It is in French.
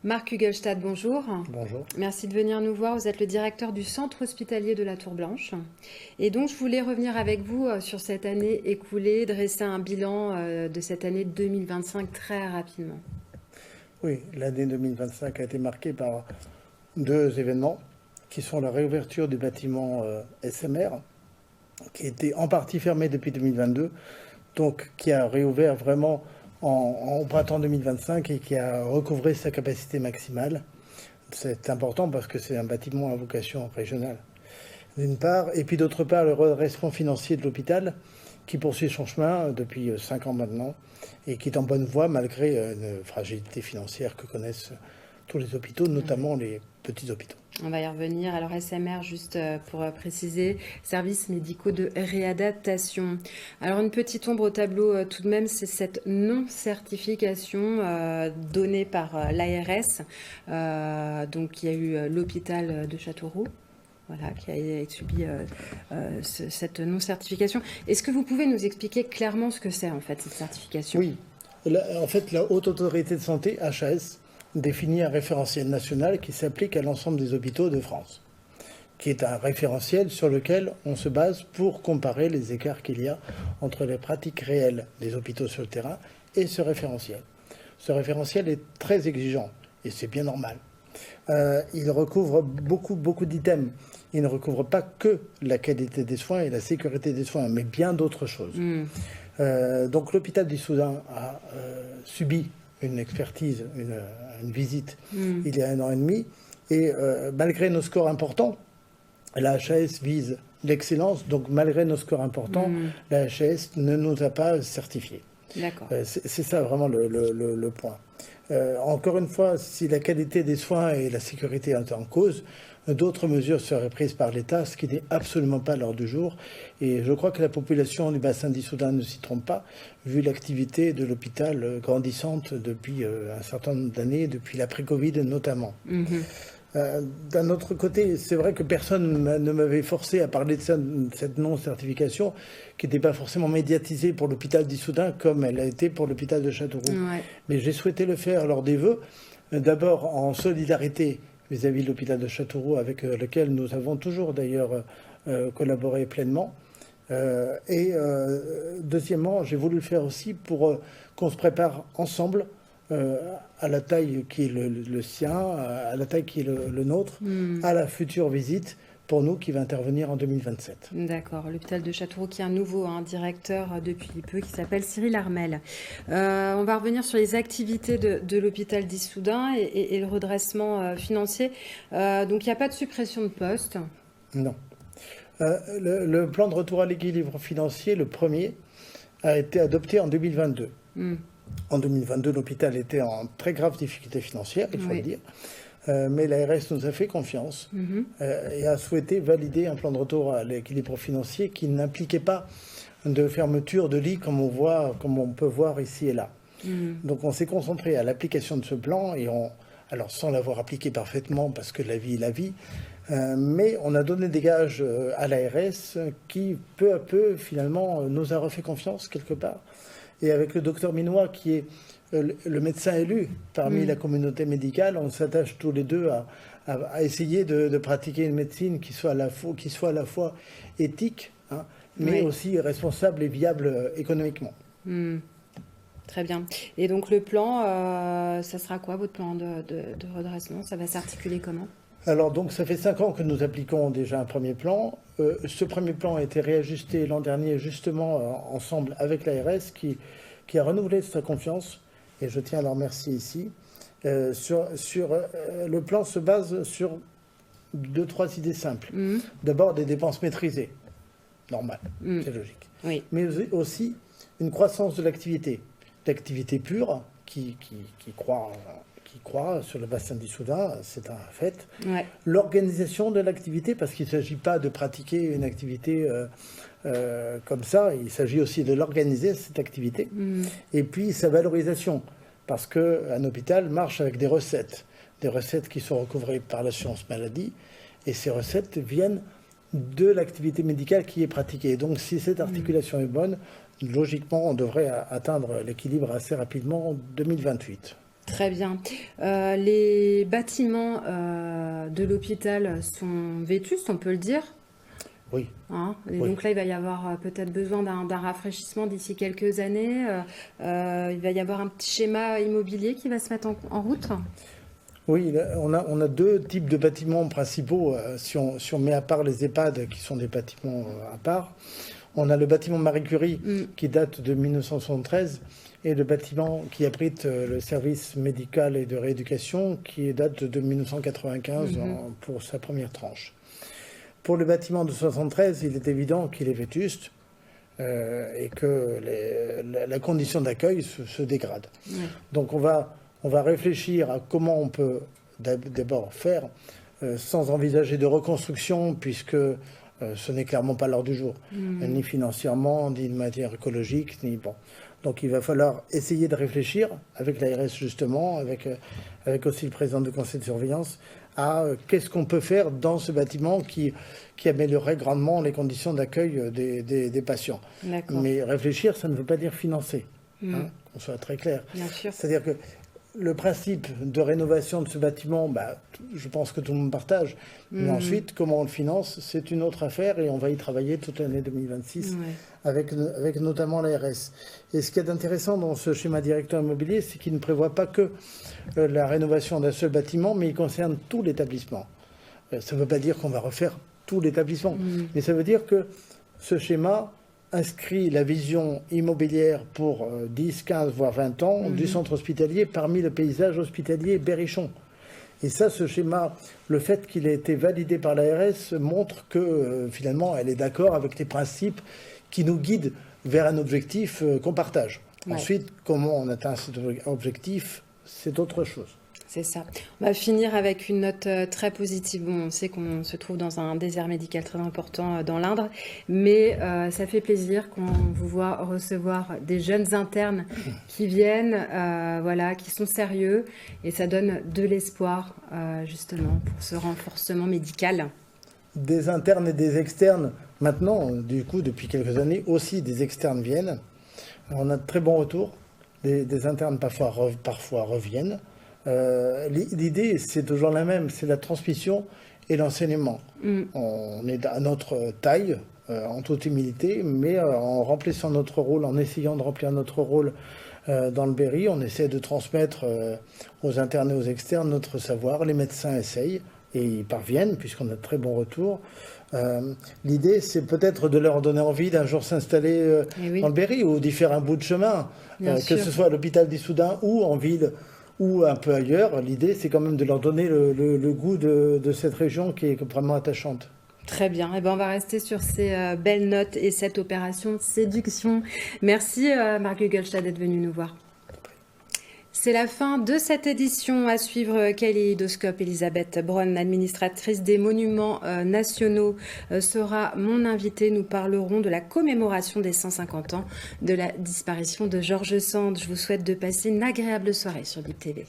Marc Hugelstad, bonjour. Bonjour. Merci de venir nous voir. Vous êtes le directeur du centre hospitalier de la Tour Blanche. Et donc, je voulais revenir avec vous sur cette année écoulée, dresser un bilan de cette année 2025 très rapidement. Oui, l'année 2025 a été marquée par deux événements qui sont la réouverture du bâtiment SMR, qui était en partie fermé depuis 2022, donc qui a réouvert vraiment au printemps 2025 et qui a recouvré sa capacité maximale. C'est important parce que c'est un bâtiment à vocation régionale, d'une part, et puis d'autre part, le redressement financier de l'hôpital qui poursuit son chemin depuis 5 ans maintenant et qui est en bonne voie malgré une fragilité financière que connaissent tous les hôpitaux, notamment les petits hôpitaux. On va y revenir. Alors SMR, juste pour préciser, services médicaux de réadaptation. Alors une petite ombre au tableau tout de même, c'est cette non-certification donnée par l'ARS. Donc il y a eu l'hôpital de Châteauroux. Voilà, qui a subi cette non-certification. Est-ce que vous pouvez nous expliquer clairement ce que c'est en fait cette certification? Oui, en fait la Haute Autorité de Santé, HAS, définit un référentiel national qui s'applique à l'ensemble des hôpitaux de France, qui est un référentiel sur lequel on se base pour comparer les écarts qu'il y a entre les pratiques réelles des hôpitaux sur le terrain et ce référentiel. Ce référentiel est très exigeant et c'est bien normal. Il recouvre beaucoup d'items. Il ne recouvre pas que la qualité des soins et la sécurité des soins, mais bien d'autres choses. Donc l'hôpital d'Issoudun a subi une expertise, une visite il y a 1 an et demi. Et malgré nos scores importants, la HAS vise l'excellence. Donc malgré nos scores importants, la HAS ne nous a pas certifiés. D'accord. C'est ça vraiment le point. Encore une fois, si la qualité des soins et la sécurité sont en cause, d'autres mesures seraient prises par l'État, ce qui n'est absolument pas à l'ordre du jour. Et je crois que la population du bassin d'Issoudun ne s'y trompe pas, vu l'activité de l'hôpital grandissante depuis un certain nombre d'années, depuis l'après-Covid notamment. D'un autre côté, c'est vrai que personne ne m'avait forcé à parler de cette non-certification, qui n'était pas forcément médiatisée pour l'hôpital d'Issoudun comme elle a été pour l'hôpital de Châteauroux. Ouais. Mais j'ai souhaité le faire lors des vœux, d'abord en solidarité vis-à-vis de l'hôpital de Châteauroux, avec lequel nous avons toujours d'ailleurs collaboré pleinement. Deuxièmement, j'ai voulu le faire aussi pour qu'on se prépare ensemble à la taille qui est le sien, à la taille qui est le nôtre, à la future visite pour nous qui va intervenir en 2027. D'accord, l'hôpital de Châteauroux qui a un nouveau directeur depuis peu qui s'appelle Cyril Armel. On va revenir sur les activités de l'hôpital d'Issoudun et le redressement financier. Donc il n'y a pas de suppression de postes. Non. Le plan de retour à l'équilibre financier, le premier, a été adopté en 2022. En 2022, l'hôpital était en très grave difficulté financière, il faut le dire. Mais l'ARS nous a fait confiance et a souhaité valider un plan de retour à l'équilibre financier qui n'impliquait pas de fermeture de lits comme on peut voir ici et là. Donc on s'est concentré à l'application de ce plan et alors sans l'avoir appliqué parfaitement parce que la vie est la vie, mais on a donné des gages à l'ARS qui peu à peu finalement nous a refait confiance quelque part. Et avec le docteur Minois, qui est le médecin élu parmi la communauté médicale, on s'attache tous les deux à essayer de pratiquer une médecine qui soit à la fois éthique, mais aussi responsable et viable économiquement. Très bien. Et donc le plan, ça sera quoi votre plan de redressement? Ça va s'articuler comment? Alors donc ça fait 5 ans que nous appliquons déjà un premier plan. Ce premier plan a été réajusté l'an dernier justement ensemble avec l'ARS qui a renouvelé sa confiance et je tiens à leur remercier ici. Le plan se base sur 2-3 idées simples. D'abord des dépenses maîtrisées, normal, c'est logique. Oui. Mais aussi une croissance de l'activité pure qui croît sur le bassin d'Issoudun, c'est un fait. Ouais. L'organisation de l'activité, parce qu'il ne s'agit pas de pratiquer une activité comme ça, il s'agit aussi de l'organiser, cette activité. Et puis sa valorisation, parce qu'un hôpital marche avec des recettes qui sont recouvrées par l'assurance maladie, et ces recettes viennent de l'activité médicale qui est pratiquée. Donc si cette articulation est bonne, logiquement on devrait atteindre l'équilibre assez rapidement en 2028. Très bien. Les bâtiments de l'hôpital sont vétustes, on peut le dire. Oui. Hein, et Oui. donc là, il va y avoir peut-être besoin d'un rafraîchissement d'ici quelques années. Il va y avoir un petit schéma immobilier qui va se mettre en route. Oui, on a deux types de bâtiments principaux, si on met à part les EHPAD, qui sont des bâtiments à part. On a le bâtiment Marie Curie, qui date de 1973, et le bâtiment qui abrite le service médical et de rééducation, qui date de 1995 pour sa première tranche. Pour le bâtiment de 73, il est évident qu'il est vétuste et que la condition d'accueil se dégrade. Ouais. Donc on va réfléchir à comment on peut d'abord faire sans envisager de reconstruction, puisque ce n'est clairement pas l'heure du jour, ni financièrement, ni de manière écologique, ni bon. Donc il va falloir essayer de réfléchir avec l'ARS justement, avec aussi le président du conseil de surveillance, à qu'est-ce qu'on peut faire dans ce bâtiment qui améliorerait grandement les conditions d'accueil des patients. Mais réfléchir, ça ne veut pas dire financer, hein, qu'on soit très clair. Bien sûr. C'est-à-dire que le principe de rénovation de ce bâtiment, je pense que tout le monde partage. Mais ensuite, comment on le finance, c'est une autre affaire et on va y travailler toute l'année 2026 avec notamment l'ARS. Et ce qui est intéressant dans ce schéma directeur immobilier, c'est qu'il ne prévoit pas que la rénovation d'un seul bâtiment, mais il concerne tout l'établissement. Ça ne veut pas dire qu'on va refaire tout l'établissement, mais ça veut dire que ce schéma inscrit la vision immobilière pour 10, 15, voire 20 ans du centre hospitalier parmi le paysage hospitalier berrichon. Et ça, ce schéma, le fait qu'il ait été validé par l'ARS montre que finalement, elle est d'accord avec les principes qui nous guident vers un objectif qu'on partage. Ouais. Ensuite, comment on atteint cet objectif, c'est autre chose. C'est ça. On va finir avec une note très positive. Bon, on sait qu'on se trouve dans un désert médical très important dans l'Indre, mais ça fait plaisir qu'on vous voit recevoir des jeunes internes qui viennent, voilà, qui sont sérieux, et ça donne de l'espoir justement pour ce renforcement médical. Des internes et des externes, maintenant, du coup, depuis quelques années, aussi des externes viennent. On a de très bons retours. Des internes parfois reviennent. L'idée, c'est toujours la même, c'est la transmission et l'enseignement. On est à notre taille, en toute humilité, mais en remplissant notre rôle, en essayant de remplir notre rôle dans le Berry, on essaie de transmettre aux internes et aux externes notre savoir. Les médecins essayent et ils parviennent, puisqu'on a de très bons retours. L'idée, c'est peut-être de leur donner envie d'un jour s'installer dans le Berry ou d'y faire un bout de chemin, que ce soit à l'hôpital d'Issoudun ou en ville ou un peu ailleurs. L'idée, c'est quand même de leur donner le goût de cette région qui est vraiment attachante. Très bien. Eh ben, on va rester sur ces belles notes et cette opération séduction. Merci Marc Gugelstad d'être venu nous voir. C'est la fin de cette édition. À suivre Kaléidoscope. Elisabeth Braun, administratrice des monuments nationaux, sera mon invitée. Nous parlerons de la commémoration des 150 ans de la disparition de Georges Sand. Je vous souhaite de passer une agréable soirée sur BIP TV.